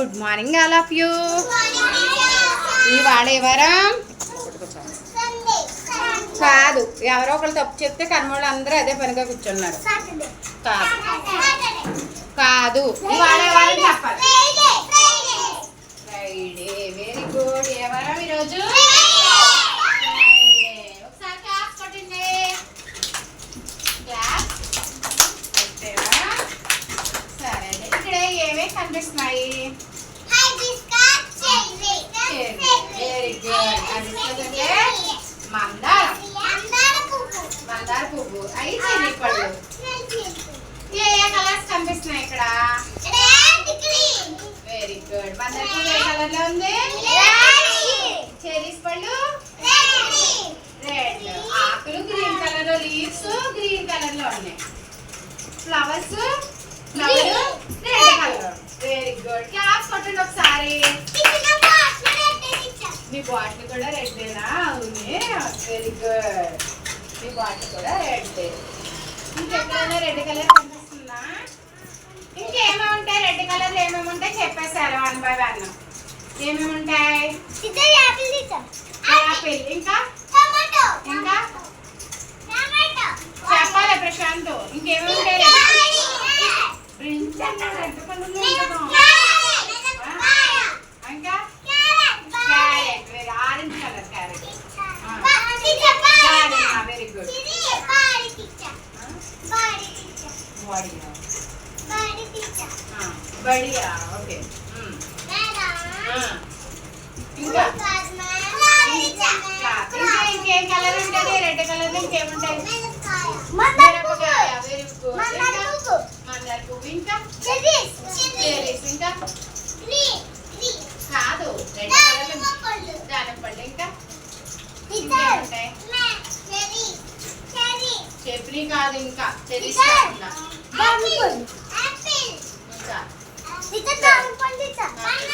Good morning all of you. ఇవాళ ఎవరం కాదు, ఎవరో ఒకరు తప్పు చెప్తే కర్మోళ్ళు అందరూ అదే పనిగా కూర్చున్నారు. కాదు కాదు, ఇవాళ ఎవరని చెప్పాలి. ఫ్రైడే. Very good. ఎవరం ఈరోజు? ఒకసారి క్లాస్ కొట్టండి. క్లాస్ సరే. ఇక్కడ ఏమేమి కనిపిస్తున్నాయి? Very good. అంటే మందార పువ్వు. అయి చెర్రీ పళ్ళు. ఏ కలర్స్ కనిపిస్తున్నాయి ఇక్కడ? Very good. మందార పువ్వు ఏ కలర్ లో ఉంది? చెర్రీస్ పళ్ళు రెడ్. ఆకులు గ్రీన్ కలర్ లో, లీవ్స్ గ్రీన్ కలర్ లో ఉన్నాయి. Flowers red colour. Very good. Class కొట్టండి ఒకసారి. మీ బాటిల్ కూడా రెడ్డేనా? అవునే. Very good. మీ బాటిల్ కూడా రెడ్. ఇంకెక్కడైనా రెడ్ కలర్ కనిపిస్తుందా? ఇంకేమేమి ఉంటాయి? రెడ్ కలర్ ఏమేమి ఉంటాయి చెప్పేసారు 1 by 1. ఏమేమి ఉంటాయి? యాపిల్. ఇంకా ఇంకా చెప్పాలి ప్రశాంత్. ఇంకేమేమి ఉంటాయి? ఇంకా carrot. Orange colour carrot. Very good. బడియా. ఓకే. ఇంకా ఇంకేం కలర్ ఉంటుంది? రెడ్ కలర్ ఇంకేముంటాయి? మిరపకాయ. Very good. మందార పువ్వు. ఇంకా చెర్రీస్. ఇంకా కాదు, రెడ్ కలర్ దానిపళ్ళు. ఇంకా ఇంకేముంటాయి? చెర్రీ కాదు, ఇంకా చెర్రీస్ కాకుండా ఇంకా